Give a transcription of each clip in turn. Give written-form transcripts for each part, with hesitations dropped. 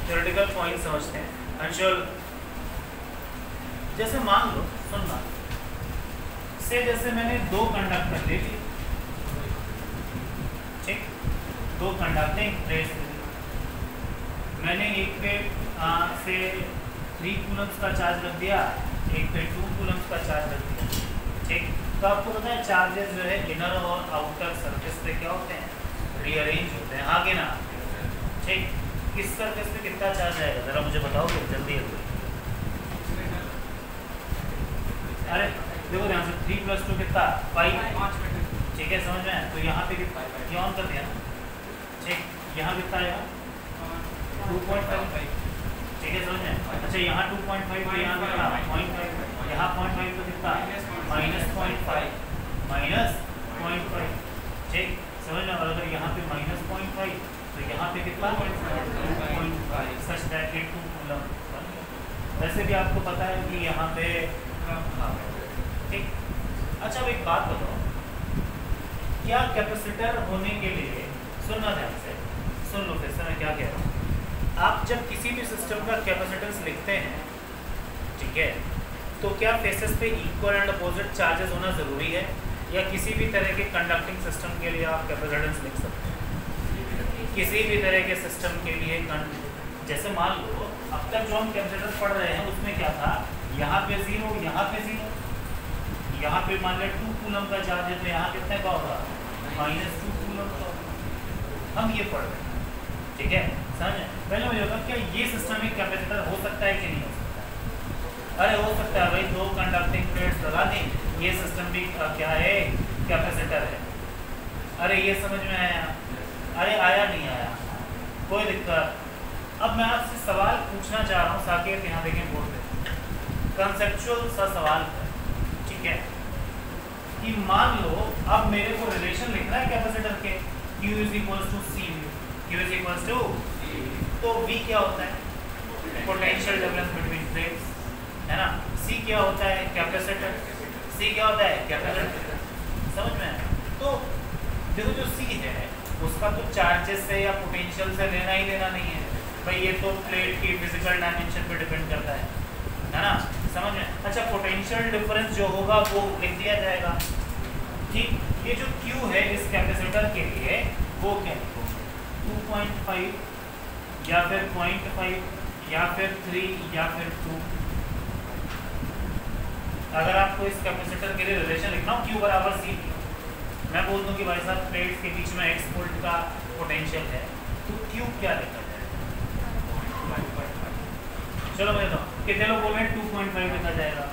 Theoretical point समझते हैं। अंशुल, जैसे मान लो, सुनना से, जैसे मैंने दो कंडक्टर ले लिए, ठीक, दो कंडक्टिंग प्लेट्स ले ली, मैंने एक पे से 3 कूलम्स का चार्ज रख दिया, एक पे 2 कूलम्स का चार्ज रख दिया, ठीक। तो आपको पता है चार्जेस जो है इनर और आउटर सरफेस पे क्या होते हैं, रीअरेंज होते हैं, आगे ना, ठीक। किस सरफेस पे कितना चार्ज आएगा जरा मुझे बताओगे जल्दी जल्दी। अरे देखो ध्यान से, 3 + 2 कितना 5, ठीक है, समझ में। तो यहाँ पे कितना, ये ऑन कर दिया ना, ठीक, यहाँ कितना आएगा 2.5, ठीक है, समझ में। अच्छा यहाँ 2.5 तो यहाँ कितना 0.5, यहाँ 0.5 तो कितना -0.5, ठीक, समझ में। और अगर यहाँ पे -0.5 तो यहाँ पे कितना 2.5, सच दैट इट 2 कूलम। वैसे भी आपको पता है कि यहाँ पे, ठीक। अच्छा अब एक बात बताओ, क्या कैपेसिटर होने के लिए, सुनना ध्यान से, सुन लो फिर से मैं क्या कह रहा हूँ। आप जब किसी भी सिस्टम का कैपेसिटेंस लिखते हैं, ठीक है, तो क्या फेसेस पे इक्वल एंड अपोजिट चार्जेस होना ज़रूरी है, या किसी भी तरह के कंडक्टिंग सिस्टम के लिए आप कैपेसिटेंस लिख सकते हैं? किसी भी तरह के सिस्टम के लिए, जैसे मान लो अब तक जो हम कैपेसिटर पढ़ रहे हैं उसमें क्या था, यहाँ पे 0, यहाँ पे 0, यहाँ पे मान लें 2 कूलम का चार्ज है तो यहाँ कितने का होगा -2 कूलम का। हम ये पढ़ रहे हैं, ठीक है, समझे। पहले मुझे बताओ क्या ये सिस्टम एक कैपेसिटर हो सकता है कि नहीं हो सकता है? अरे हो सकता है भाई, 2 कंडक्टिंग प्लेट्स लगा दें, ये सिस्टम भी क्या है, कैपेसिटर है। अरे ये समझ में आया? अरे आया नहीं आया, कोई दिक्कत। अब मैं आपसे सवाल पूछना चाह रहा हूँ, साकेत यहाँ देखें बोर्ड पे, कंसेप्चुअल सा सवाल है, ठीक है, कि मान लो अब मेरे को रिलेशन लिखना है कैपेसिटर के, Q = CV, Q = तो V क्या होता है, पोटेंशियल डिफरेंस बिटवीन प्लेट्स, है ना। C क्या होता है, कैपेसिटर, C क्या होता है, कैपेसिटर, समझ में। तो देखो जो C है उसका तो चार्जेस से या पोटेंशियल से लेना ही लेना नहीं है भाई, ये तो प्लेट की फिजिकल डायमेंशन पे डिपेंड करता है ना, समझ में। अच्छा पोटेंशियल डिफरेंस जो होगा वो लिख दिया जाएगा, ठीक। ये जो Q है इस कैपेसिटर के लिए वो क्या लिखो, 2.5 या फिर 0.5 या फिर 3 या फिर 2। अगर आपको इस कैपेसिटर के लिए रिलेशन लिखना हो Q = C, मैं बोल दूं कि भाई साहब प्लेट्स के बीच में x वोल्ट का पोटेंशियल है, तो Q क्या लिखा जाएगा? चलो मैं बताऊँ, कितने लोग बोल रहे हैं 2.5 लिखा जाएगा,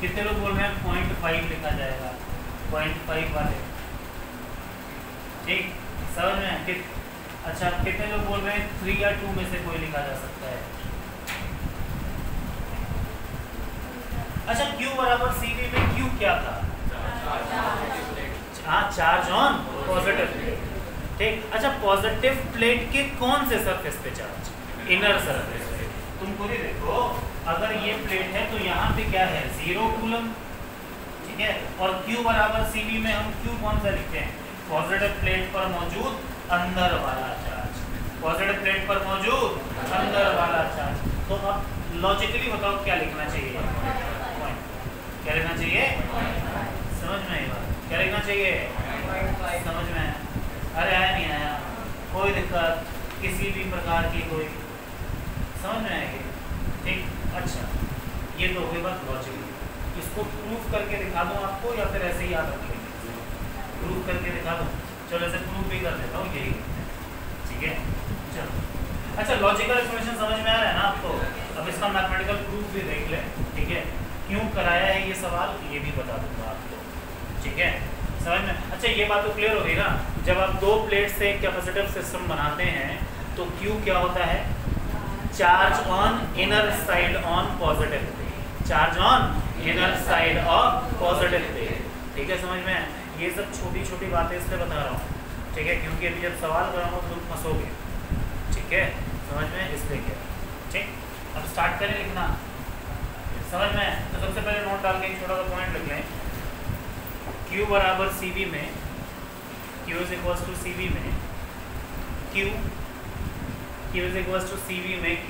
कितने लोग बोल रहे हैं 0.5 लिखा जाएगा, 0.5 वाले, ठीक, समझ में। अच्छा कितने लोग बोल रहे हैं 3 या 2 में से कोई लिखा जा सकता है? अच्छा Q = CV में Q क्या था? हाँ, चार्ज ऑन पॉजिटिव प्लेट, ठीक। अच्छा पॉजिटिव प्लेट के कौन से सरफेस पे चार्ज? इनर सरफेस पे। तुम खुद ही देखो, अगर ये प्लेट है तो यहाँ पे क्या है 0 कूलम, ठीक है, और Q = CV में हम Q कौन सा लिखते हैं, पॉजिटिव प्लेट पर मौजूद अंदर वाला चार्ज, पॉजिटिव प्लेट पर मौजूद अंदर वाला चार्ज। तो अब लॉजिकली बताओ क्या लिखना चाहिए, क्या लिखना चाहिए, समझ में आई बात, क्या लिखना चाहिए, समझ में। अरे आया नहीं आया, कोई दिक्कत, किसी भी प्रकार की कोई, समझ में आएगी, ठीक। अच्छा ये तो हुई बात लॉजिकली, इसको प्रूफ करके दिखा दूं आपको या फिर ऐसे ही याद रखेंगे? प्रूफ करके दिखा दूं, चलो ऐसे प्रूफ भी कर देता हूँ, यही, ठीक है, चलो। अच्छा लॉजिकल एक्सप्लेनेशन समझ में आ रहा है ना आपको? अब इसका मैथमेटिकल प्रूफ भी देख लें, ठीक है, क्यों कराया है ये सवाल ये भी बता दूंगा आपको, ठीक है, समझ में। अच्छा ये बात तो क्लियर हो गई ना, जब आप 2 प्लेट से एक कैपेसिटिव सिस्टम बनाते हैं तो Q क्या होता है, charge on inner side on positive plate, charge on inner side of positive plate, ठीक है, समझ में। ये सब छोटी छोटी बातें इसलिए बता रहा हूँ, ठीक है, क्योंकि अभी जब सवाल कराऊंगा तो तुम फंसोगे, ठीक है, समझ में, इसलिए क्या, ठीक। अब स्टार्ट करें लिखना, समझ में। तो सबसे पहले नोट डाल के एक छोटा सा पॉइंट लिख लें, Q = CV में, Q = CV में Q Q is equal to CV में Q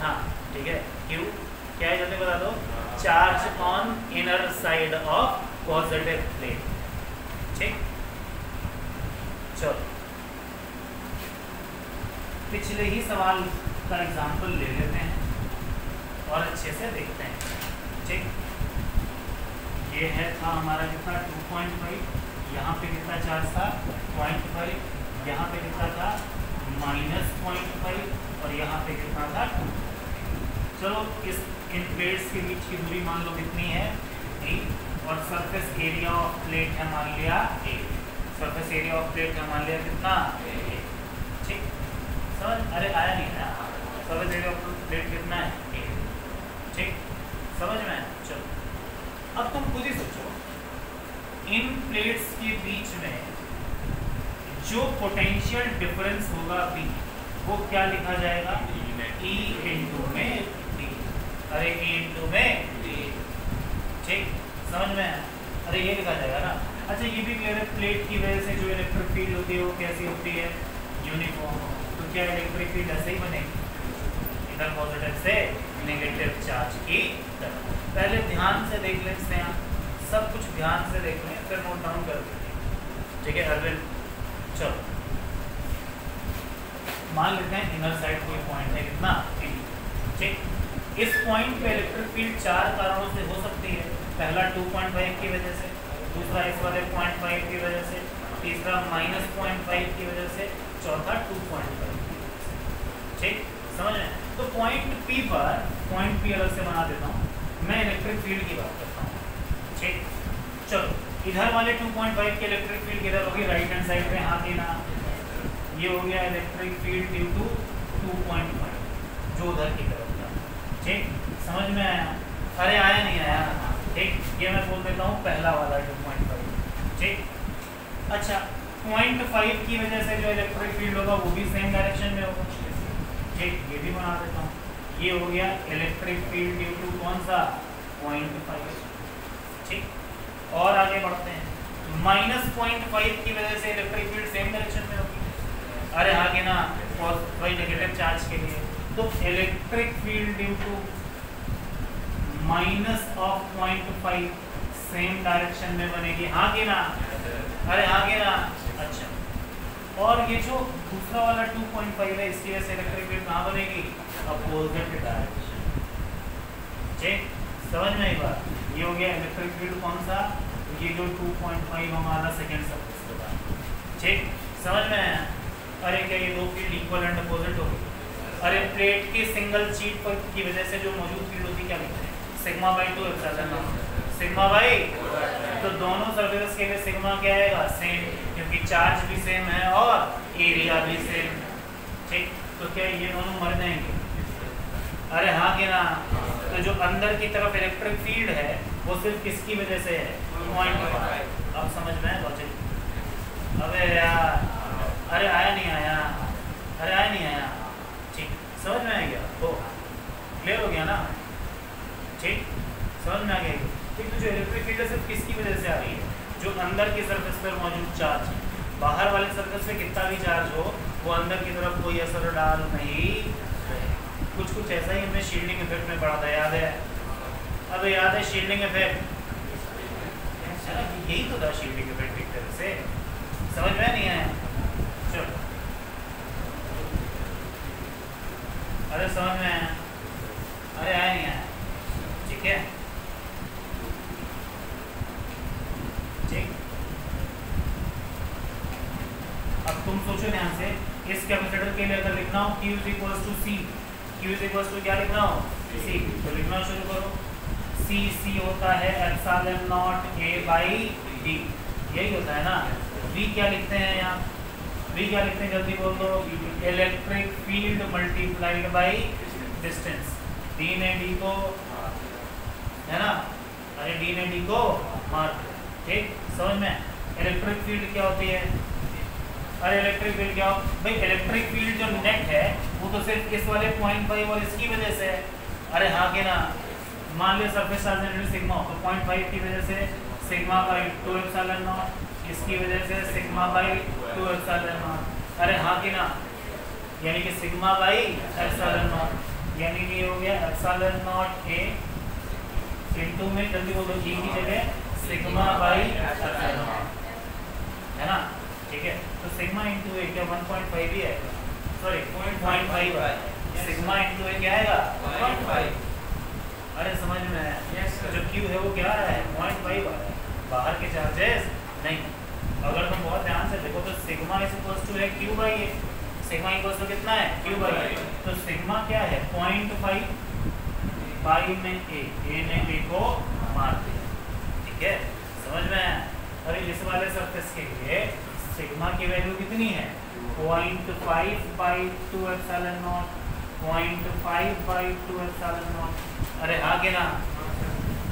हाँ ठीक है, Q क्या है जल्दी बता दो, charge on inner side of positive plate. ठीक, चलो पिछले ही सवाल का एग्जांपल ले लेते हैं और अच्छे से देखते हैं। ठीक, ये है था हमारा कितना 2.5, यहाँ पे कितना चार्ज था 0.5, यहाँ पे कितना था -0.5 और यहाँ पे कितना था 2। चलो इन प्लेट्स के बीच की दूरी मान लो कितनी है a, और सरफेस एरिया ऑफ प्लेट है मान लिया a, surface area of plate है मान लिया कितना a। ठीक, समझ, अरे आया नहीं ना, सरफेस एरिया ऑफ प्लेट कितना है a। ठीक, समझ में। चलो अब तुम खुद ही सोचो, इन प्लेट्स के बीच में जो पोटेंशियल डिफरेंस होगा B, वो क्या लिखा जाएगा E इंटू में D। अरे E इंटू में D। ठीक, समझ में, अरे ये लिखा जाएगा ना। अच्छा ये भी क्लियर है, प्लेट की वजह से जो इलेक्ट्रिक फील्ड होती है वो कैसी होती है, यूनिफॉर्म। तो क्या इलेक्ट्रिक फील्ड ऐसे ही बनेगी, इधर पॉजिटिव से नेगेटिव चार्ज की तरफ। पहले ध्यान से देख लें, इससे सब कुछ ध्यान से देख लें, फिर नोट डाउन कर देंगे। ठीक है अरविंद, चलो मान लेते हैं इनर साइड कोई पॉइंट है कितना P। ठीक, इस पॉइंट पे इलेक्ट्रिक फील्ड 4 कारणों से हो सकती है। पहला 2.5 की वजह से, दूसरा इस वाले 0.5 की वजह से, तीसरा -0.5 की वजह से, चौथा 2.5 की वजह से। ठीक, समझ में। तो पॉइंट P पर, पॉइंट P अलग से बना देता हूँ, मैं इलेक्ट्रिक फील्ड की बात करता हूँ। ठीक, चलो इधर वाले 2.5 की इलेक्ट्रिक फील्ड किधर होगी, राइट हैंड साइड पे, हाँ कि ना। ये हो गया इलेक्ट्रिक फील्ड ड्यू टू 2.5 जो उधर की तरफ था। ठीक, समझ में आया, अरे आया नहीं आया। ठीक, ये मैं बोल देता हूँ पहला वाला 2.5। ठीक, अच्छा 0.5 की वजह से जो इलेक्ट्रिक फील्ड होगा वो भी सेम डायरेक्शन में होगा। ठीक, ये भी बना देता हूँ, ये हो गया इलेक्ट्रिक फील्ड ड्यू टू कौन सा 0.5। ठीक, और आगे बढ़ते हैं, -0.5 की वजह से इलेक्ट्रिक फील्ड सेम डायरेक्शन में होगी। अरे आगे ना, वही नेगेटिव चार्ज के लिए, तो electric field due to -0.5 same direction में बनेगी, हाँ कि ना। अरे हाँ कि ना। अच्छा, और ये जो दूसरा वाला 2.5 है, इसकी वजह से इलेक्ट्रिक फील्ड कहाँ बनेगी, अपोजिट डायरेक्शन। ठीक, समझ में आई बात। ये हो गया इलेक्ट्रिक फील्ड कौन सा, ये जो 2.5 हमारा सेकेंड सरफेस होगा। ठीक, समझ में आया। अरे क्या ये दो फील्ड इक्वल एंड अपोजिट हो गई। अरे प्लेट की सिंगल शीट पर की वजह से जो मौजूद फील्ड होती क्या लिखते हैं, sigma by 2 epsilon, sigma by. तो दोनों सरफेस के लिए सिग्मा क्या आएगा, सेम, क्योंकि चार्ज भी सेम है और एरिया भी सेम। ठीक, तो क्या ये दोनों मर जाएंगे, अरे हाँ कि ना। तो जो अंदर की तरफ इलेक्ट्रिक फील्ड है वो सिर्फ किसकी वजह से है, 0.5। अब समझ में लॉजिक। अबे यार, अरे आया नहीं आया, अरे आया नहीं आया। ठीक, समझ में आ गया, हो क्लियर हो गया ना। ठीक, समझ में आ गया। ठीक, तो जो इलेक्ट्रिक फील्ड है सिर्फ किसकी वजह से आ रही है, जो अंदर की सरफेस पर मौजूद चार्ज है। बाहर वाले सरफेस पे कितना भी चार्ज हो, वो अंदर की तरफ कोई असर डाल नहीं। कुछ ऐसा ही हमने शील्डिंग इफेक्ट में पढ़ा था, याद है। अब याद है शील्डिंग इफेक्ट, यही तो था शील्डिंग इफेक्ट एक तरह से, समझ में नहीं आया। चलो, अरे समझ में आया, अरे आया नहीं आया। ठीक है, ठीक। अब तुम सोचो ध्यान से, इस कैपेसिटर के लिए अगर लिखना हो Q is equal to C, Q is equal to क्या लिखना हो, C, तो लिखना शुरू करो। C होता है epsilon not A by D, यही होता है ना। V क्या लिखते हैं यहाँ, V क्या लिखते हैं जल्दी बोल दो, electric field multiplied by distance. D ने D को, है ना, अरे D ने D को मार। ठीक, समझ में। इलेक्ट्रिक फील्ड क्या होती है, अरे इलेक्ट्रिक फील्ड क्या हो भाई, इलेक्ट्रिक फील्ड जो नेट है वो तो सिर्फ इस वाले 0.5 और इसकी वजह से है। अरे हाँ कि ना, मान लिया सरफेस चार्ज सिग्मा हो, तो 0.5 की वजह से सिग्मा का 2 एप्सिलॉन नॉट इसकी वजह से सिग्मा बाई 2 एप्सिलॉन नॉट। अरे हाँ कि ना, यानी कि सिग्मा बाई एप्सिलॉन नॉट, यानी कि हो गया एप्सिलॉन नॉट ए इनटू में जल्दी बोलो जी की जगह सिग्मा बाई एप्सिलॉन नॉट, है ना। ठीक है, तो सिग्मा इनटू ए क्या 1.5 ही आएगा, सॉरी 0.5 सिग्मा इनटू ए क्या आएगा 0.5। अरे समझ में आया? yes, जो क्यू है वो क्या आ रहा है 0.5 आ रहा है, बाहर के चार्जेस नहीं। अगर तुम बहुत ध्यान से देखो तो सिग्मा इज इक्वल्स टू है Q by A, sigma equals to कितना है क्यू बाई ए, तो सिग्मा क्या है 0.5 बाई में ए ने बी को मार दिया। ठीक है, समझ में आया? अरे इस वाले सरफेस के लिए सिग्मा की वैल्यू कितनी है 0.5 by 2 epsilon not, 0.5 by 2 epsilon not. अरे हाँ कि ना,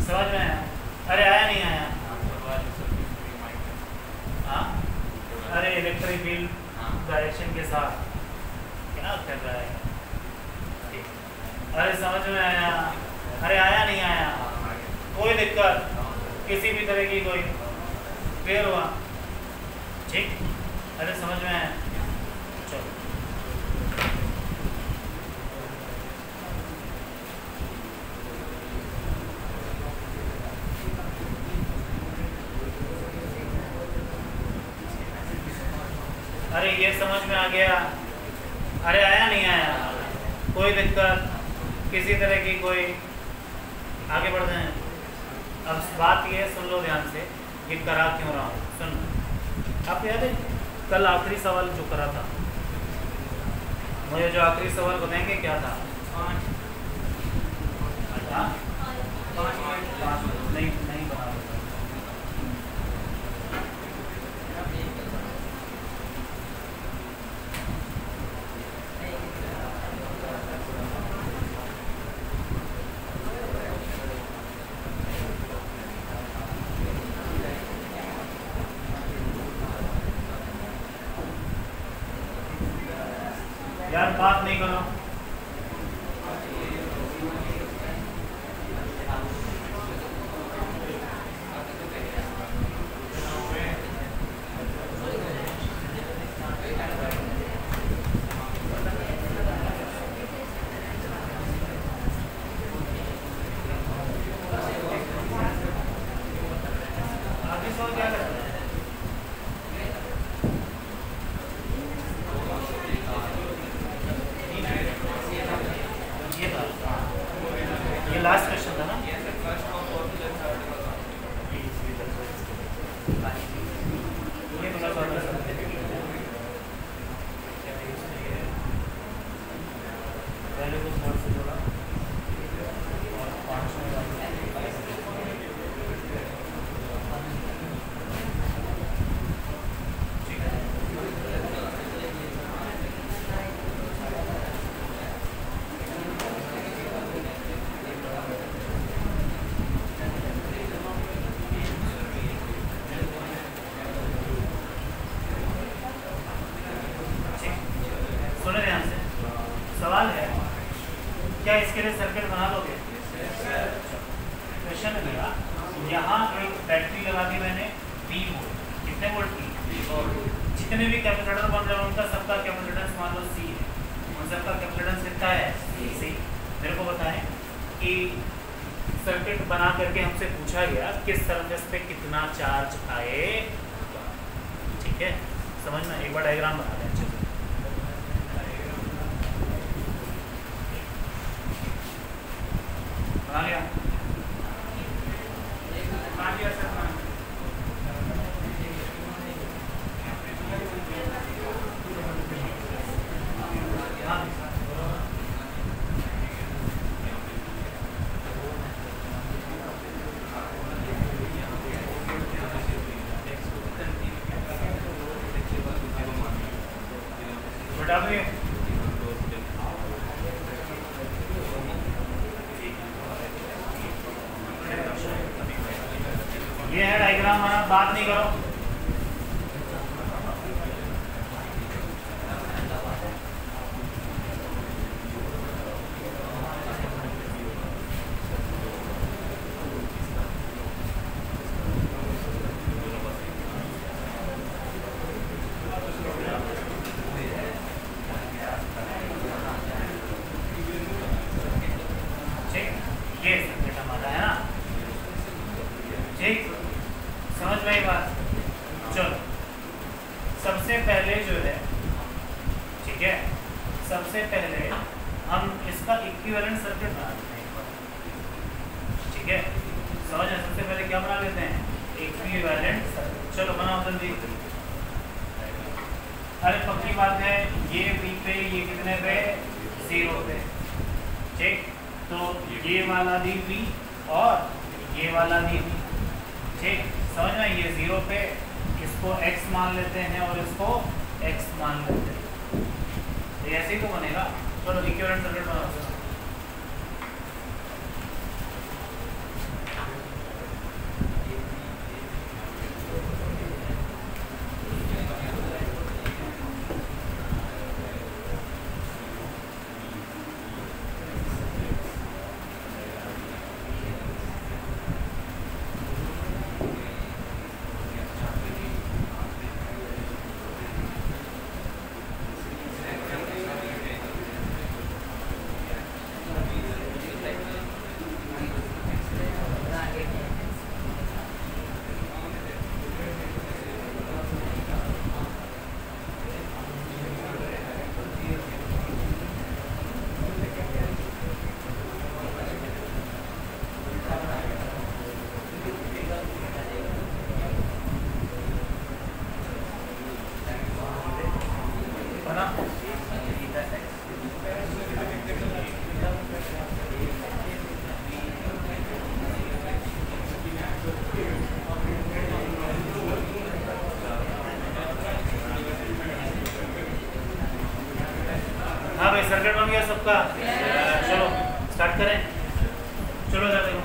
समझ में आया? अरे आया नहीं आया? हाँ, अरे इलेक्ट्रिक फील्ड डायरेक्शन के साथ क्या कर रहा है? अरे समझ में आया? अरे आया नहीं आया? कोई दिक्कत किसी भी तरह की कोई क्लियर हुआ? ठीक, अरे समझ में आया? चलो अरे ये समझ में आ गया? अरे आया नहीं आया? कोई दिक्कत किसी तरह की कोई? आगे बढ़ते हैं। अब बात ये सुन लो ध्यान से, ये करा क्यों रहा हूँ सुन। आप याद है कल आखिरी सवाल जो करा था, मुझे जो आखिरी सवाल बताएंगे क्या था? नहीं नहीं बना यार, बात नहीं करो। आगे सवाल क्या करते हैं? लास्ट क्वेश्चन था ना, ये थोड़ा सा पहले को स्मॉल से जोड़ा और 5 सुने ध्यान से। सवाल है क्या इसके लिए सर्किट बना दोगे? क्वेश्चन है मेरा, यहाँ एक बैटरी लगा दी मैंने 20 वोल्ट, कितने वोल्ट की? जितने भी कैपेसिटर बन रहे हैं उनका सबका कैपेसिटेंस मान लो C है, उन सबका कैपेसिटेंस कितना है C। मेरे को बताएं कि सर्किट बना करके हमसे पूछा गया किस सरफेस पे कितना चार्ज आए। ठीक है, समझना, एक बार डायग्राम बना दें अच्छे से। बना लिया? बना लिया सर। ये है डायग्राम, बात नहीं करो। समझ में आई बात? चलो सबसे पहले जो है, ठीक है, सबसे पहले हम इसका इक्विवेलेंट सर्किट बना लेते हैं, ठीक है। समझ में? सबसे पहले क्या बना लेते हैं? Equivalent circuit. चलो बनाओ जल्दी। अरे पक्की बात है, ये V पे, ये कितने पे? 0 पे, ठीक। तो ये वाला भी V और ये वाला भी V, ठीक। समझ में? ये 0 पे, इसको x मान लेते हैं और इसको x मान लेते हैं, तो ऐसे ही तो बनेगा। चलो इक्विवेलेंट सर्किट बनाओ। सर्किट बन गया सबका। चलो स्टार्ट करें। चलो जाते हो,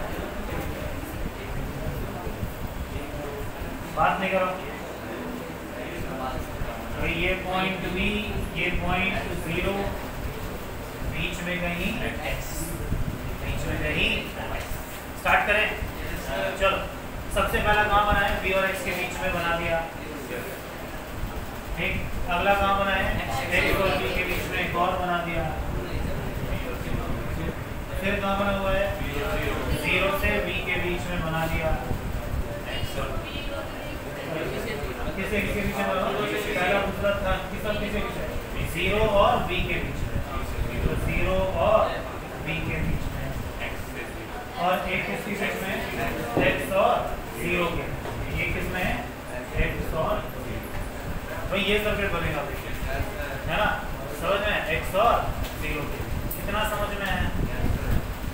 बात नहीं करो। तो ये पॉइंट B, ये पॉइंट 0, बीच में कहीं x, बीच में कहीं स्टार्ट करें। चलो सबसे पहला कहाँ बनाए? B और x के बीच में बना दिया, ठीक। अगला कहाँ बनाए? x और b के बीच में एक और बना दिया। फिर कहाँ बना हुआ है? 0 से b के बीच में बना दिया। किसके बीच में बना? पहला दूसरा था, किसके बीच में? 0 और b के बीच में, तो 0 और b के बीच में, और एक किसके बीच में? x और 0 के, ये किसमें है? x और भाई ये सर्किट बनेगा, है ना? समझ में? x और 0 के, इतना समझ में है,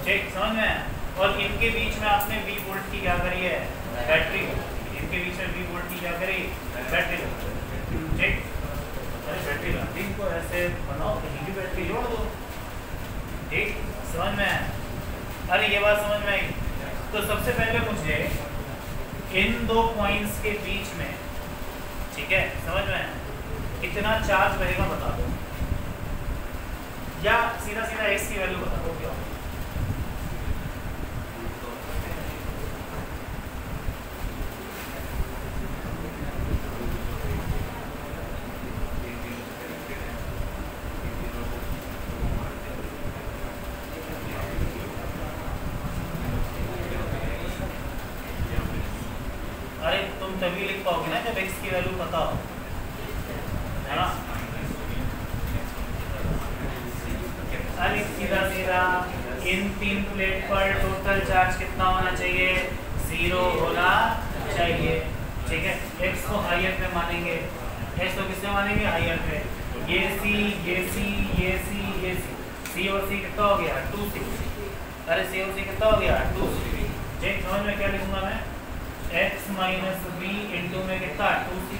ठीक। समझ में? और इनके बीच में आपने V वोल्ट की क्या करी है? बैटरी। इनके बीच में V वोल्ट की क्या करी? बैटरी, ठीक। अरे बैटरी लाती को ऐसे बनाओ, कहीं भी बैटरी जोड़ दो, ठीक। समझ में? अरे ये बात समझ में आई? तो सबसे पहले मुझे इन दो पॉइंट्स के बीच में, ठीक है, समझ में, कितना चार्ज रहेगा बता दो, या सीधा सीधा x की वैल्यू बता दो। क्या अरे तुम तभी लिख पाओगे ना जब x की वैल्यू पता हो, है ना? अरे सीधा सीधा इन 3 प्लेट पर टोटल चार्ज कितना होना चाहिए? 0 होना चाहिए, ठीक है। x को हायर पे मानेंगे, x को किसमें मानेंगे? हायर पे। ये c, ये c, ये c, ये c, c और c कितना हो गया? 2c। अरे c और c कितना हो गया? 2c, ठीक। समझ में? क्या लिखूंगा मैं? x माइनस b इंटू में कितना? 2c,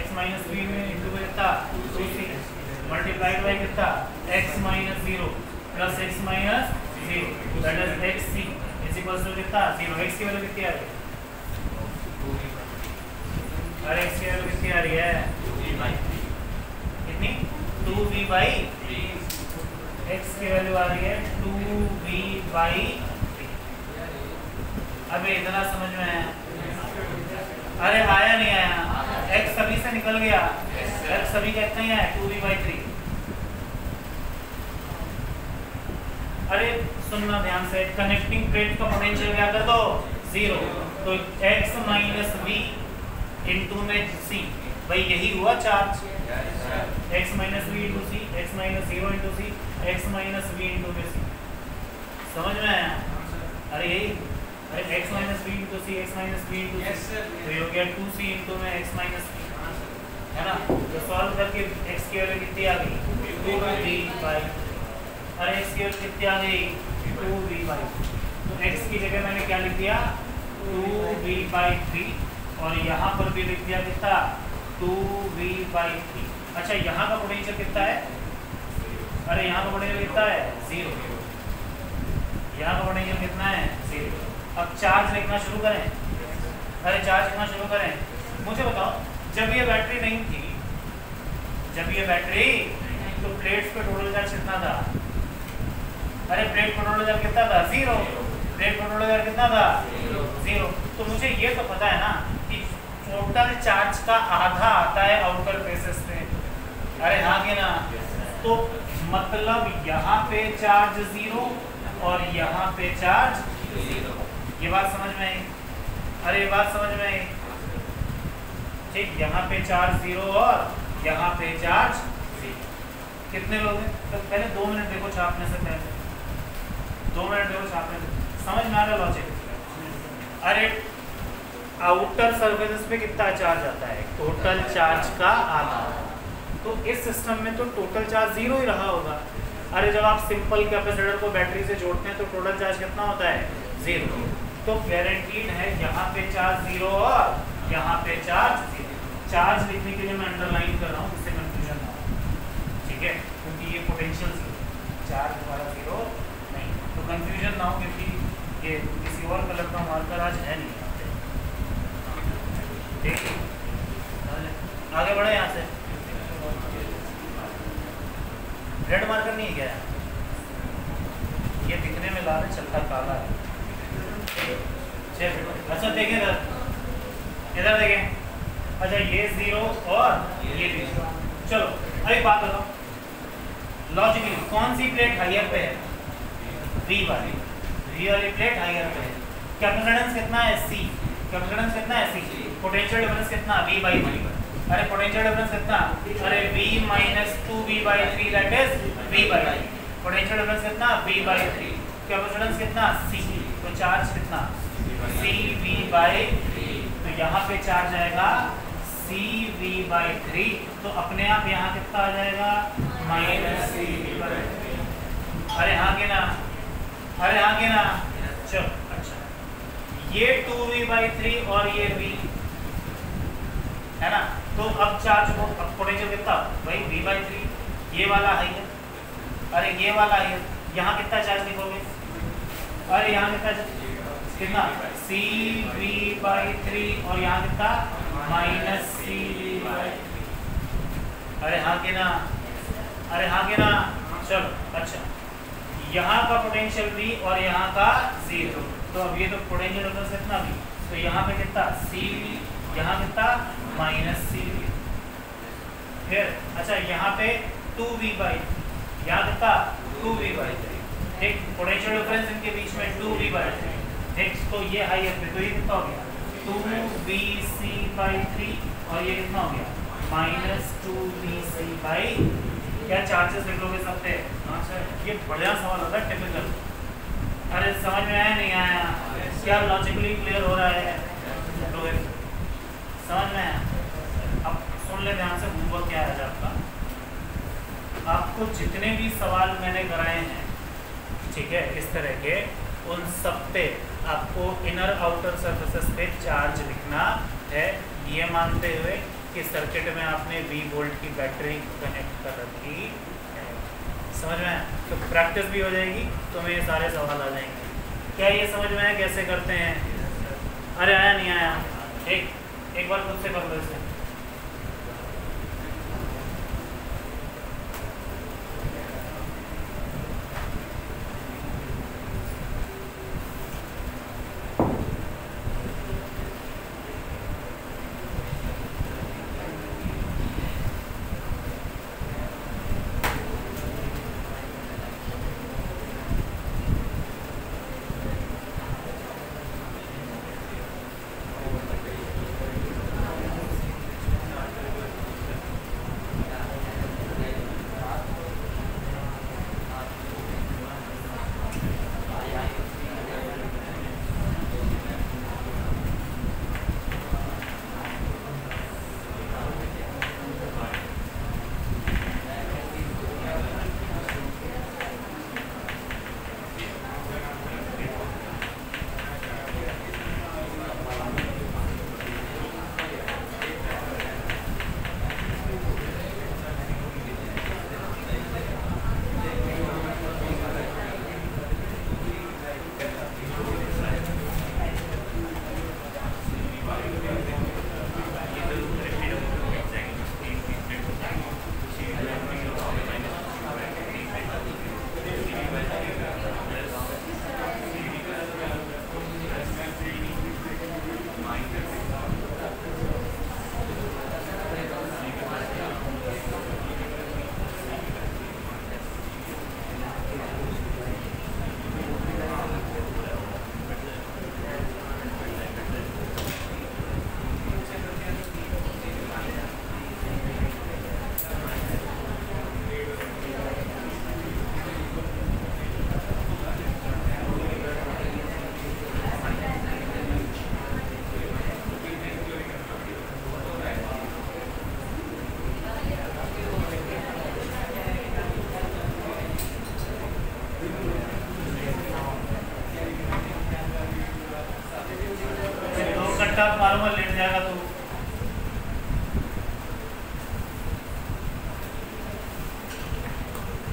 x माइनस b में इंटू में कितना? 2c, मल्टीप्लाइड बाई कितना? x minus 0 plus x minus 0, that is xc is equal to कितना? 0। x की वैल्यू कितनी आ रही है? अरे x की वैल्यू कितनी आ रही है? कितनी? 2v बाई, x की वैल्यू आ रही है 2v बाई। अबे इतना समझ में आया? अरे आया नहीं आया? x सभी से निकल गया, x सभी का इतना ही आया 2v/3। अरे सुनना ध्यान से, कनेक्टिंग प्लेट का पोटेंशियल क्या कर दो? 0, तो x माइनस वी इंटू में सी, भाई यही हुआ charge. x minus V into C, X minus zero into C, X minus V into में सी। समझ में आया? अरे यही, अरे x minus V into C, X minus V into C, तो ये हो गया 2c इंटू में x माइनस वी, है ना? तो सॉल्व करके x की वैल्यू कितनी आ गई? 2v/, अरे x की वैल्यू कितनी आ गई? 2v/। तो x की जगह मैंने क्या लिख दिया? 2v/3, और यहाँ पर भी लिख दिया कितना? 2v/3। अच्छा, यहाँ का पोटेंशियल कितना है? अरे यहाँ का पोटेंशियल कितना है? 0। यहाँ का पोटेंशियल कितना है? 0। अब चार्ज लिखना शुरू करें। अरे चार्ज लिखना शुरू करें। मुझे बताओ, जब ये बैटरी नहीं थी, जब ये बैटरी, तो प्लेट्स पे टोटल चार्ज कितना था? अरे प्लेट पर टोटल चार्ज कितना था? 0। प्लेट पर टोटल चार्ज कितना था? 0। तो मुझे ये तो पता है ना कि टोटल चार्ज का आधा आता है आउटर फेसेस पे। अरे हाँ कि ना? तो मतलब यहाँ पे चार्ज 0 और यहाँ पे चार्ज 0। ये बात समझ में आई? अरे ये बात समझ में आई? ठीक, यहाँ पे चार्ज 0 और यहाँ पे चार्ज 0। कितने लोग हैं? तो पहले 2 मिनट देखो छापने से पहले, 2 मिनट देखो छापने से। समझ में आ रहा लॉजिक? अरे आउटर सर्फेसेस पे कितना चार्ज आता है? टोटल चार्ज का आधा। तो इस सिस्टम में तो टोटल चार्ज 0 ही रहा होगा। अरे जब आप सिंपल कैपेसिटर को बैटरी से जोड़ते हैं तो टोटल चार्ज कितना होता है? 0। तो गारंटीड है यहाँ पे चार्ज 0 और यहाँ पे चार्ज 0। चार्ज लिखने के लिए मैं अंडरलाइन कर रहा हूँ, इससे कंफ्यूजन ना हो, ठीक है? क्योंकि ये पोटेंशियल 0, चार्ज हमारा 0 नहीं, तो कंफ्यूजन ना हो, क्योंकि ये किसी और कलर का मार्कर आज है नहीं। ठीक, आगे बढ़े यहाँ से। रेड मार्कर नहीं है क्या? ये दिखने में लाल है, चलता काला है। अच्छा देखें इधर देखें। अच्छा ये 0 और ये 0। चलो अभी बात बताओ, लॉजिकली कौन सी प्लेट हायर पे है? V वाली प्लेट हायर पे है। कैपेसिटेंस कितना है? C। कैपेसिटेंस कितना है? C। पोटेंशियल डिफरेंस कितना? V/3। अरे पोटेंशियल डिफरेंस कितना? अरे V minus 2v/3, that is V/3। Potential difference कितना? V/3। कैपेसिटेंस कितना? C। तो चार्ज कितना? CV/3। तो यहाँ पे चार्ज आएगा CV/3। तो अपने आप यहाँ कितना आ जाएगा? -CV/3। अरे हाँ कि ना? अरे हाँ कि ना? चलो अच्छा, ये 2v/3 और ये v है ना? तो अब चार्ज हो, अब पोटेंशियल कितना? भाई v/3। ये वाला हाई है, अरे ये वाला हाई है। यहाँ कितना चार्ज लिखोगे? अरे यहाँ कितना? CV/3 और यहाँ कितना? -CV/3। अरे हाँ कि ना? अरे हाँ कि ना? चलो अच्छा, यहाँ का पोटेंशियल V और यहाँ का 0। तो अब ये तो पोटेंशियल डिफरेंस कितना भी, तो यहाँ पे कितना? CV, यहाँ कितना? -CV। फिर अच्छा यहाँ पे 2v/, यहाँ कितना? 2v/3। ठीक, पोटेंशियल डिफरेंस इनके बीच में 2v/3। ठीक, तो ये हाईएस्ट पे, तो ये कितना हो गया? 2vC/3 और ये कितना हो गया? -2vC/। क्या चार्जेस लिख लोगे सब पे? हाँ सर, ये बढ़िया सवाल होता है टिपिकल। अरे समझ में आया नहीं आया? क्या लॉजिकली क्लियर हो रहा है? समझ में आया? अब सुन ले ध्यान से, होमवर्क क्या है आपका। आपको जितने भी सवाल मैंने कराए हैं, ठीक है, इस तरह के, उन सब पे आपको इनर आउटर सरफेसेस पे चार्ज लिखना है, ये मानते हुए कि सर्किट में आपने V वोल्ट की बैटरी कनेक्ट कर रखी है। समझ में आया? तो प्रैक्टिस भी हो जाएगी, तो में ये सारे सवाल आ जाएंगे। क्या ये समझ में आया कैसे करते हैं? अरे आया नहीं आया? एक बार खुद से कर लो इसे। नॉर्मल लेट जाएगा तो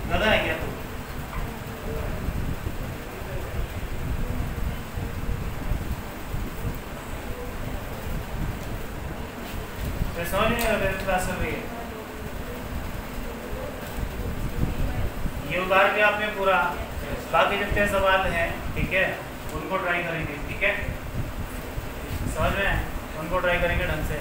गधा है क्या तू? समझ नहीं आ रहा क्लास चल रही है। ये उतार के आपने पूरा, बाकी जितने सवाल हैं ठीक है उनको ट्राई करेंगे, ठीक है समझ में, उनको ट्राई करेंगे ढंग से।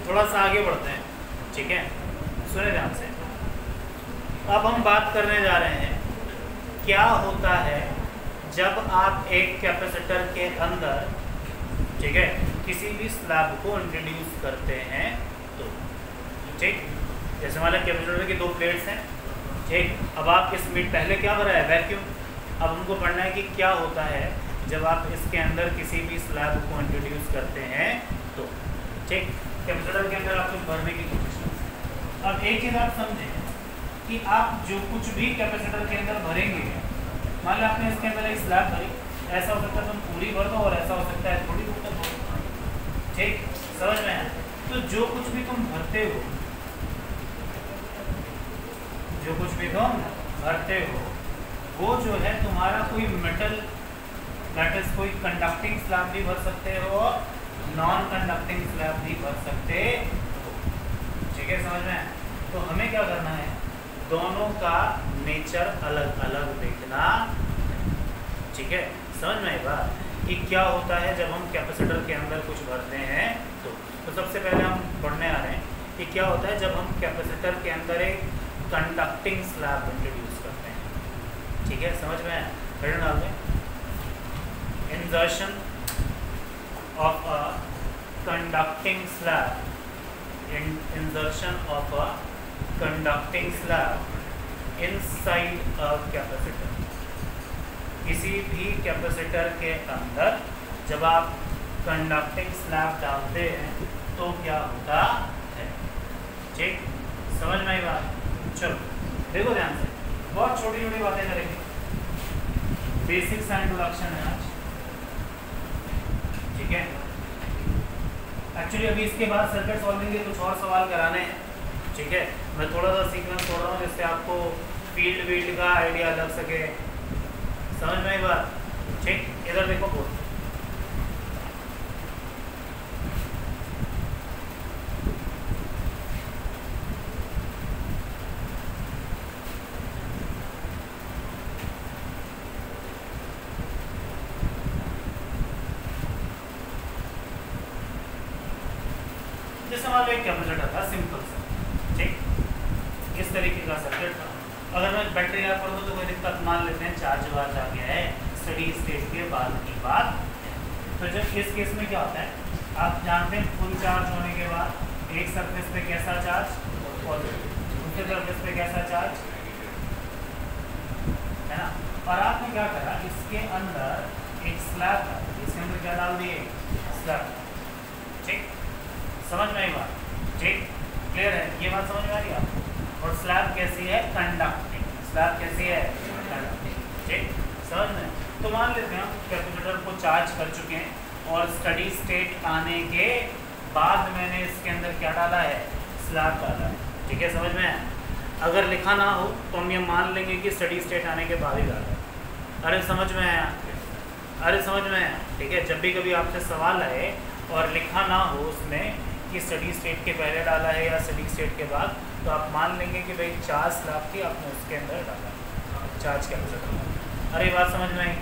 थोड़ा सा आगे बढ़ते हैं, ठीक है सुने ध्यान से। अब हम बात करने जा रहे हैं क्या होता है जब आप एक कैपेसिटर के अंदर ठीक है किसी भी स्लैब को इंट्रोड्यूस करते हैं तो, ठीक जैसे हमारे कैपेसिटर की दो प्लेट्स हैं, ठीक अब आप इसमें पहले क्या भरा है वैक्यूम, अब हमको पढ़ना है कि क्या होता है जब आप इसके अंदर किसी भी स्लैब को इंट्रोड्यूस करते हैं तो, ठीक कैपेसिटर के अंदर आप कुछ भरने की कोशिश करते हैं। अब एक चीज़ आप समझें कि आप जो कुछ भी कैपेसिटर के अंदर भरेंगे, मान लो आपने इसके अंदर एक स्लैब भरी, ऐसा हो सकता है तुम पूरी भर दो और ऐसा हो सकता है थोड़ी दूर तक भर, ठीक समझ में है। तो जो कुछ भी तुम भरते हो, जो कुछ भी तुम भरते हो वो जो है तुम्हारा कोई मेटल दैट इज कोई कंडक्टिंग स्लैब भी भर सकते हो और नॉन कंडक्टिंग स्लैब भी भर सकते हो, ठीक है समझ में। तो हमें क्या करना है, दोनों का नेचर अलग अलग देखना, ठीक है समझ में आएगा कि क्या होता है जब हम कैपेसिटर के अंदर कुछ भरते हैं तो सबसे पहले हम पढ़ने आ रहे हैं कि क्या होता है जब हम कैपेसिटर के अंदर एक कंडक्टिंग स्लैब इंट्रोड्यूस करते हैं, ठीक है समझ में। हेडर डाल दें, insertion of a conducting slab, insertion of a conducting slab inside a capacitor। किसी भी कैपेसिटर के अंदर जब आप कंडक्टिंग स्लैब डालते हैं तो क्या होता है, ठीक समझ में आई बात। चलो देखो ध्यान से, बहुत छोटी छोटी बातें करेंगे, बेसिक सा इंट्रोडक्शन है आज, ठीक है। एक्चुअली अभी इसके बाद सर्किट सॉल्विंग के कुछ और सवाल कराने हैं, ठीक है मैं थोड़ा सा सीक्वेंस छोड़ रहा हूँ जिससे आपको फील्ड वील्ड का आइडिया लग सके, समझ में आई बात, ठीक। इधर देखो बोल, जैसे मान लो एक कैपेसिटर था सिंपल सा, ठीक इस तरीके का सर्किट था। अगर मैं बैटरी ऐड कर दूँ तो कोई दिक्कत, मान लेते हैं चार्ज वार्ज आ गया है, स्टडी स्टेट के बाद की बात। तो जब इस केस में क्या होता है आप जानते हैं, फुल चार्ज होने के बाद एक सरफेस पे कैसा चार्ज पॉजिटिव, दूसरे सरफेस पे कैसा चार्ज है ना। और आपने क्या करा, इसके अंदर एक स्लैब था, इसके अंदर क्या डाल दिए स्लैब, ठीक समझ में आई बात, ठीक क्लियर है ये बात समझ में आ रही है आपको। और स्लैब कैसी है कंडक्टिंग, स्लैब कैसी है कंडक्टिंग, ठीक समझ में। तो मान लेते हैं हम कैपेसिटर को चार्ज कर चुके हैं और स्टडी स्टेट आने के बाद मैंने इसके अंदर क्या डाला है स्लैब डाला है, ठीक है समझ में। अगर लिखा ना हो तो हम ये मान लेंगे कि स्टडी स्टेट आने के बाद ही डाला है। अरे समझ में आया, अरे समझ में आया, ठीक है। जब भी कभी आपसे सवाल आए और लिखा ना हो उसमें कि स्टडी स्टेट के पहले डाला है या स्टडी स्टेट के बाद, तो आप मान लेंगे कि भाई चार्ज स्लैब थी आपने उसके अंदर डाला चार्ज कैपेसिटर। अरे बात समझ में आई।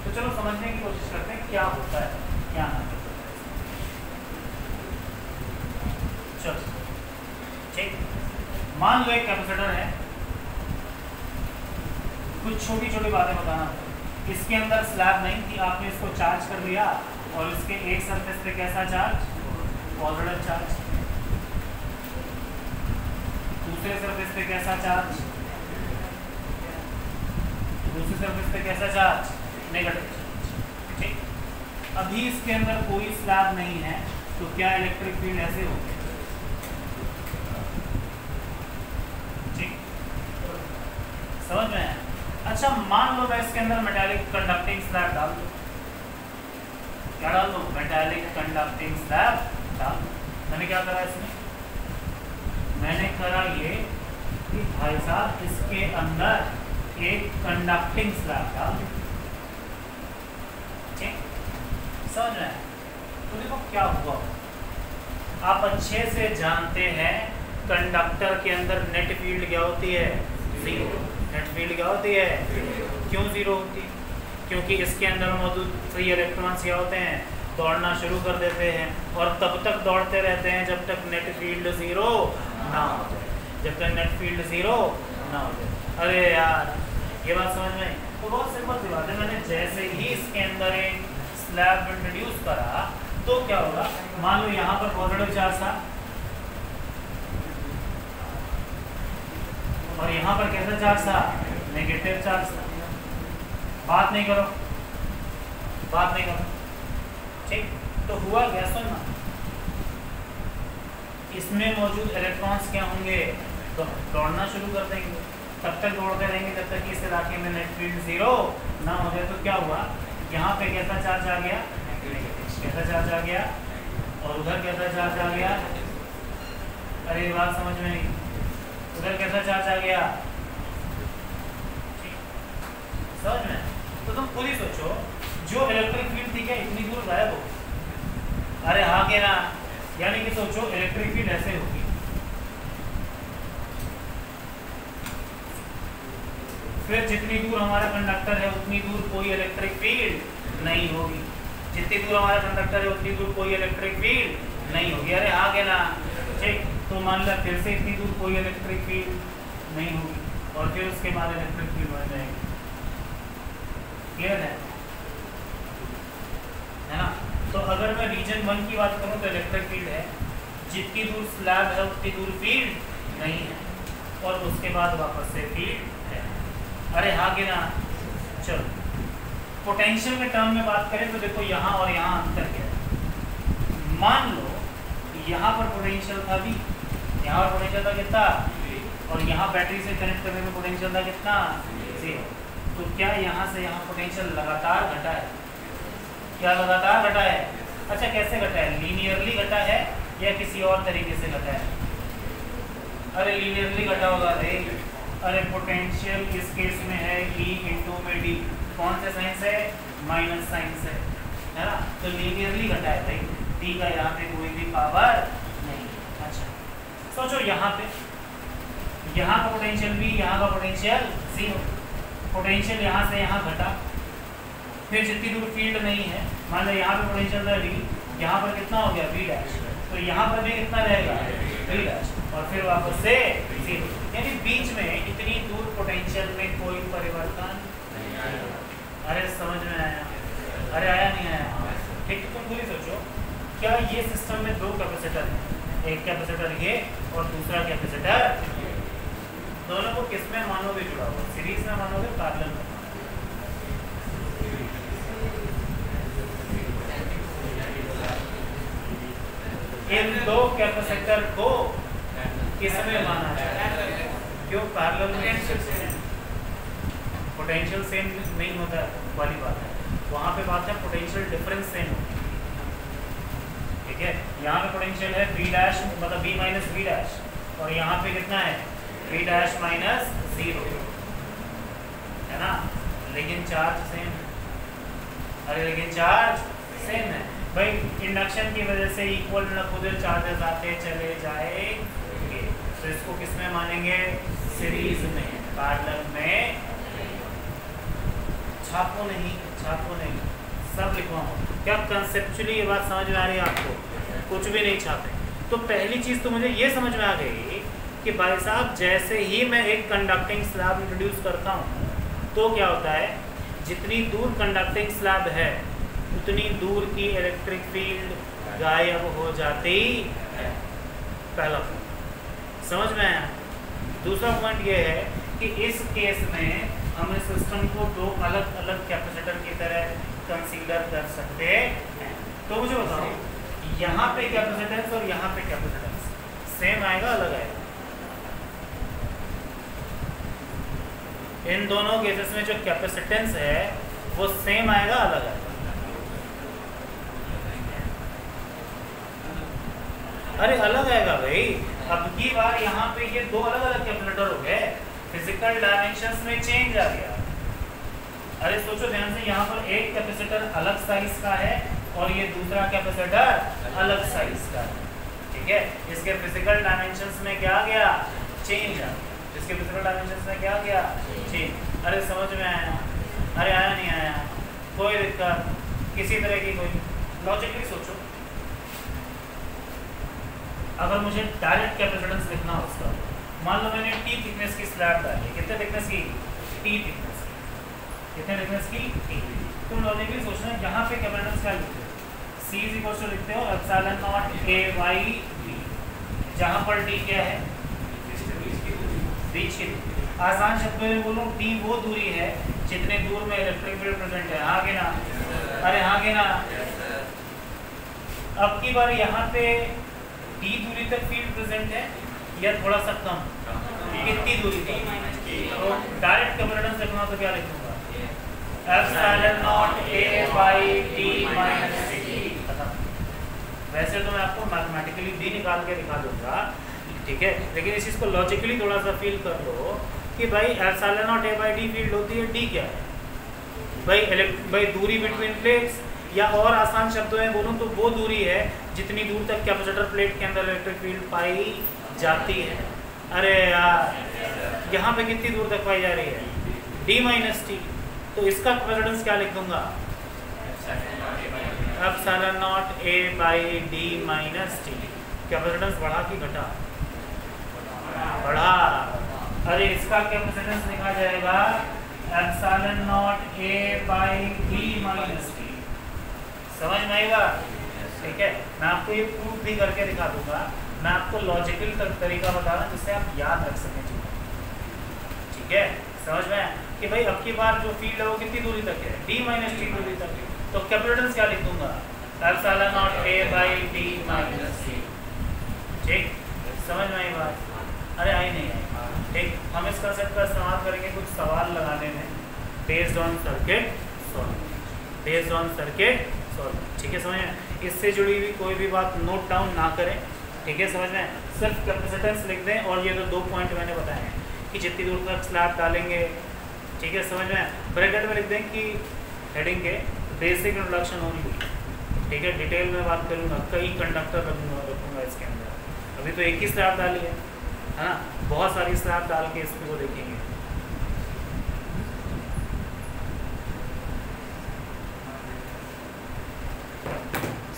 तो चलो समझने की कोशिश करते हैं क्या होता है, क्या ना होता है। चलो ठीक, मान लो एक कैपेसिटर है, कुछ छोटी छोटी बातें बताना। इसके अंदर स्लैब नहीं थी, आपने इसको चार्ज कर लिया और इसके एक सरफेस पे कैसा चार्ज पॉजिटिव चार्ज, दूसरे सरफेस पे कैसा चार्ज, दूसरे सरफेस पे कैसा चार्ज नेगेटिव चार्ज, ठीक। अभी इसके अंदर कोई स्लैब नहीं है तो क्या इलेक्ट्रिक फील्ड ऐसे होंगे, ठीक, समझ में आया? अच्छा मान लो मैं इसके अंदर मेटालिक कंडक्टिंग स्लैब डाल दूं, क्या डाल दूं, मेटालिक कंडक्टिंग स्लैब डाल दूं। मैंने क्या करा इसमें, मैंने करा ये कि भाई साहब इसके अंदर एक कंडक्टिंग स्लैब डाल दूं, ठीक, समझ में आया? तो देखो क्या हुआ, आप अच्छे से जानते हैं कंडक्टर के अंदर नेट फील्ड क्या होती है, जीरो। नेट फील्ड क्या होती है, क्यों जीरो होती है? क्योंकि इसके अंदर मौजूद फ्री इलेक्ट्रॉन्स क्या होते हैं, दौड़ना शुरू कर देते हैं और तब तक दौड़ते रहते हैं जब तक नेट फील्ड जीरो ना हो जाए, जब तक नेट फील्ड जीरो ना हो जाए। अरे यार ये बात समझ में आई? तो बहुत सिंपल सी बात है, मैंने जैसे ही इसके अंदर एक स्लैब इंट्रोड्यूस करा तो क्या होगा, मान लो यहाँ पर पॉजिटिव चार्ज था और यहाँ पर कैसा चार्ज था, नेगेटिव चार्ज था। बात नहीं करो, बात नहीं करो, ठीक। तो हुआ क्या, सुनना, इसमें मौजूद इलेक्ट्रॉन्स क्या होंगे, तो दौड़ना शुरू कर देंगे, तब तक दौड़ते रहेंगे जब तक कि इस इलाके में नेट फील्ड जीरो ना हो जाए। तो क्या हुआ, यहाँ पे कैसा चार्ज आ गया, कैसा चार्ज आ गया, और उधर कैसा चार्ज आ गया, अरे बात समझ में नहीं, उधर कैसा चार्ज आ गया, समझ में? तो तुम खुद ही सोचो, जो इलेक्ट्रिक फील्ड थी क्या इतनी दूर गायब हो, अरे हाँ के ना, यानी कि सोचो इलेक्ट्रिक फील्ड ऐसे होगी, फिर जितनी दूर हमारा कंडक्टर है उतनी दूर कोई इलेक्ट्रिक फील्ड नहीं होगी, जितनी दूर हमारा कंडक्टर है उतनी दूर कोई इलेक्ट्रिक फील्ड नहीं होगी, अरे हाँ के ना, ठीक। तो मान लो फिर से इतनी दूर कोई इलेक्ट्रिक फील्ड नहीं होगी और फिर उसके बाद इलेक्ट्रिक फील्ड बन जाएगी, क्लियर है ना? तो अगर मैं रीजन 1 की बात करूं तो इलेक्ट्रिक फील्ड है, जितनी दूर स्लैब है उतनी दूर फील्ड नहीं है, और उसके बाद वापस से फील्ड है, अरे हाँ कि ना? चलो पोटेंशियल के टर्म में बात करें तो देखो यहाँ और यहाँ अंतर क्या है। मान लो यहाँ पर पोटेंशियल था भी, यहाँ पर पोटेंशियल था कितना, और यहाँ बैटरी से कनेक्ट करने में पोटेंशियल था कितना, 0। तो क्या यहाँ से यहाँ पोटेंशियल लगातार घटा है, क्या लगातार घटा है? अच्छा कैसे घटा है, लीनियरली घटा है या किसी और तरीके से घटा है? अरे लीनियरली घटा होगा रे, अरे पोटेंशियल इस केस में है E इंटू में D, कौन से साइन से, माइनस साइन से, है ना? तो लीनियरली घटा है भाई, D का यहाँ पे कोई भी पावर नहीं। अच्छा सोचो यहाँ पे, यहाँ का पोटेंशियल भी, यहाँ का पोटेंशियल 0, पोटेंशियल यहाँ से यहाँ घटा, फिर जितनी दूर फील्ड नहीं है, मान लो यहाँ पे पोटेंशियल था V, यहाँ पर कितना हो गया V डैश, तो यहाँ पर भी कितना रहेगा V डैश, और फिर वापस से 0, यानी बीच में इतनी दूर पोटेंशियल में कोई परिवर्तन नहीं। अरे समझ में आया, अरे आया नहीं आया, ठीक। तुम खुद ही सोचो, क्या ये सिस्टम में 2 कैपेसिटर हैं, एक कैपेसिटर ये और दूसरा कैपेसिटर, दोनों को किस में मानोगे जुड़ा हुआ, सीरीज में मानोगे पैरेलल में? इन 2 कैपेसिटर को किस में माना है, क्यों पैरेलल में? पोटेंशियल सेम नहीं होता वाली बात है, वहाँ पे बात है पोटेंशियल डिफरेंस सेम होती है, ठीक है? यहाँ पे पोटेंशियल है V डैश मतलब V माइनस V डैश, और यहाँ पे कितना है V डैश माइनस 0, है ना? लेकिन चार्ज सेम है, अरे लेकिन चार्ज सेम है भाई, इंडक्शन की वजह से इक्वल नॉन चार्जेस आते चले जाएंगे, तो इसको किस में मानेंगे, सीरीज में, पैरेलल में। छापो नहीं, छापो नहीं, सब लिखवाओ। क्या कंसेप्चुअली ये बात समझ में आ रही है आपको? कुछ भी नहीं छापे। तो पहली चीज़ तो मुझे ये समझ में आ गई कि भाई साहब जैसे ही मैं एक कंडक्टिंग स्लैब इंट्रोड्यूस करता हूँ तो क्या होता है, जितनी दूर कंडक्टिंग स्लैब है उतनी दूर की इलेक्ट्रिक फील्ड गायब हो जाती है। पहला पॉइंट समझ में आया। दूसरा पॉइंट ये है कि इस केस में हम इस सिस्टम को 2 अलग अलग कैपेसिटर की तरह कंसीडर कर सकते हैं। तो मुझे बताओ यहाँ पे कैपेसिटेंस और यहाँ पे कैपेसिटेंस सेम आएगा अलग आएगा? इन दोनों केसेस में जो कैपेसिटेंस है वो सेम आएगा अलग आएगा? अरे अलग आएगा भाई। अब की बार यहाँ पे ये दो अलग अलग कैपेसिटर हो गए, फिजिकल डायमेंशंस में चेंज आ गया। अरे सोचो ध्यान से, यहाँ पर एक कैपेसिटर अलग साइज का है और ये दूसरा कैपेसिटर अलग साइज का है, ठीक है। इसके फिजिकल डायमेंशंस में क्या आ गया? चेंज आ गया। इसके फिजिकल डायमेंशंस में क्या आ गया? चेंज। अरे समझ में आया? अरे आया नहीं आया? कोई दिक्कत किसी तरह की कोई? लॉजिकली सोचो, अगर मुझे डायरेक्ट कैपेसिटेंस लिखना हो उसका, मान लो मैंने टी थिकनेस की स्लैब डाली, कितने थिकनेस की? टी थिकनेस की। कितने थिकनेस की? टी। तुम लॉजिकली सोचना यहाँ पे कैपेसिटेंस क्या लिखते हो? C इज इक्वल टू लिखते हो epsilon not A by B, जहाँ पर D क्या है? बीच की दूरी। आसान शब्दों में बोलो, D वो दूरी है जितने दूर में इलेक्ट्रिक फील्ड प्रेजेंट है। हाँ के ना? अरे हाँ के ना? अब की बार यहाँ पे D दूरी तक फील्ड प्रेजेंट है या थोड़ा सा कम? कितनी दूरी तक? तो डायरेक्ट कैपेसिटेंस लिखना तो क्या लिखूंगा? Epsilon not A by D minus C। वैसे तो मैं आपको मैथमेटिकली D निकाल के दिखा दूंगा, ठीक है, लेकिन इस चीज को लॉजिकली थोड़ा सा फील कर लो कि भाई epsilon not A by D field होती है, D क्या है भाई दूरी बिटवीन प्लेट्स, या और आसान शब्दों में बोलूं तो वो दूरी है जितनी दूर तक कैपेसिटर प्लेट के अंदर इलेक्ट्रिक फील्ड पाई जाती है। अरे यार, यहाँ पे कितनी दूर तक पाई जा रही है? D minus T. तो इसका कैपेसिटेंस क्या लिख दूंगा? Epsilon not A by D minus T. Capacitance बढ़ा कि घटा? बढ़ा। अरे इसका कैपेसिटेंस लिखा जाएगा epsilon not A by D minus T. समझ में आएगा? ठीक है, मैं आपको ये प्रूफ भी करके दिखा दूंगा। मैं आपको लॉजिकल तरीका बता रहा हूँ जिससे आप याद रख सकें चीज़ें, ठीक है। समझ में कि भाई अब की बार जो फील्ड है वो कितनी दूरी तक है? D माइनस टी दूरी तक है। तो कैपेसिटेंस क्या लिख दूंगा? Epsilon not A by D minus T. ठीक, समझ में आई बात? अरे आई नहीं आई? ठीक, हम इस कंसेप्ट का इस्तेमाल करेंगे कुछ सवाल लगाने में, based on circuit solve, based on circuit solve, ठीक है। समझ में? इससे जुड़ी हुई कोई भी बात नोट डाउन ना करें, ठीक है। समझ में? सिर्फ कैपेसिटेंस लिख दें और ये तो 2 पॉइंट मैंने बताए हैं कि जितनी दूर तक स्लैब डालेंगे, ठीक है। समझ में? ब्रैकेट में लिख दें कि हेडिंग के बेसिक इंट्रोडक्शन ओनली, ठीक है। डिटेल में बात करूँगा, कई कंडक्टर रखूँगा इसके अंदर। अभी तो एक ही स्लैब डाली है ना, बहुत सारी स्लैब डाल के इसको देखेंगे।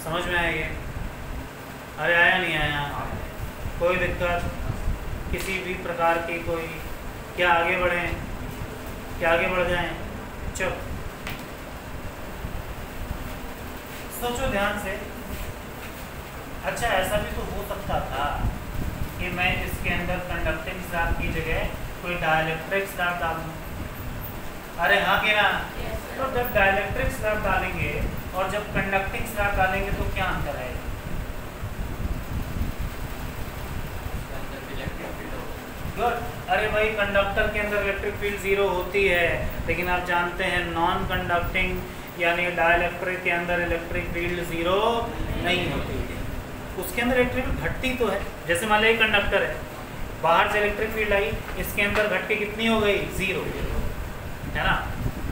समझ में आया ये? अरे आया नहीं आया? कोई दिक्कत किसी भी प्रकार की कोई? क्या आगे बढ़ें? क्या आगे बढ़ जाएं? चलो सोचो ध्यान से। अच्छा, ऐसा भी तो हो सकता था कि मैं इसके अंदर कंडक्टिंग स्लैब की जगह कोई डाइलेक्ट्रिक स्लैब डाल दूं। अरे हाँ कि ना? तो जब डाइलेक्ट्रिक स्लैब डालेंगे और जब कंडक्टिंग स्लैब डालेंगे तो क्या अंतर है? गुड। अरे भाई, कंडक्टर के अंदर इलेक्ट्रिक फील्ड 0 होती है, लेकिन आप जानते हैं नॉन कंडक्टिंग यानी डाइलेक्ट्रिक के अंदर इलेक्ट्रिक फील्ड 0 नहीं होती है। उसके अंदर इलेक्ट्रिक फील्ड घटती तो है। जैसे मान लो एक कंडक्टर है, बाहर से इलेक्ट्रिक फील्ड आई, इसके अंदर घट के कितनी हो गई? 0, है ना?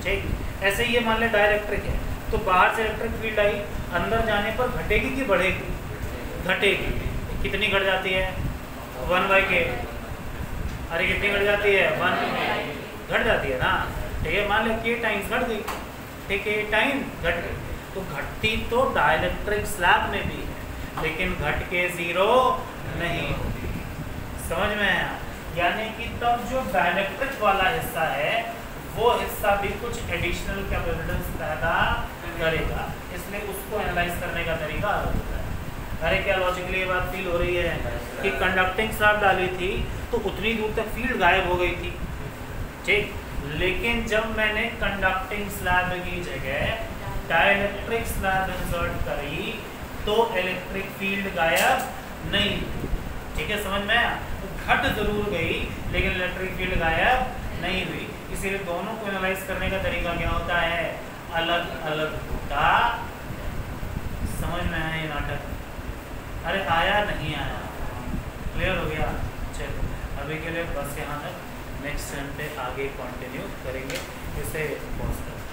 ठीक। ऐसे ही ये मान ले डाइलेक्ट्रिक है, तो बाहर से इलेक्ट्रिक फील्ड आई, अंदर जाने पर घटेगी कि बढ़ेगी? घटेगी। कितनी घट जाती है? 1/k। अरे कितनी घट जाती है? 1 घट जाती है ना, ठीक है। मान ले k टाइम्स घट गई, ठीक है, टाइम घट गई। तो घटती तो डाइलेक्ट्रिक स्लैब में भी है, लेकिन घट के 0 नहीं होती। समझ में आया? यानी कि तब जो डाइलेक्ट्रिक वाला हिस्सा है वो हिस्सा भी कुछ एडिशनल कैपेसिटेंस पैदा करेगा, इसलिए उसको एनालाइज करने का तरीका अलग होता है। अरे क्या लॉजिकली ये बात फील हो रही है कि कंडक्टिंग स्लैब डाली थी तो उतनी दूर तक फील्ड गायब हो गई थी, ठीक। लेकिन जब मैंने कंडक्टिंग स्लैब की जगह डाइलेक्ट्रिक स्लैब इंसर्ट करी, तो इलेक्ट्रिक फील्ड गायब नहीं। ठीक है, समझ में आया? तो घट जरूर गई लेकिन इलेक्ट्रिक फील्ड गायब नहीं हुई। इसीलिए दोनों को एनालाइज करने का तरीका क्या होता है? अलग अलग होता। समझ में आया ये नाटक? अरे आया नहीं आया? क्लियर हो गया? चलो अभी के लिए बस यहाँ तक, नेक्स्ट टर्न पे आगे कंटिन्यू करेंगे। इसे पॉज कर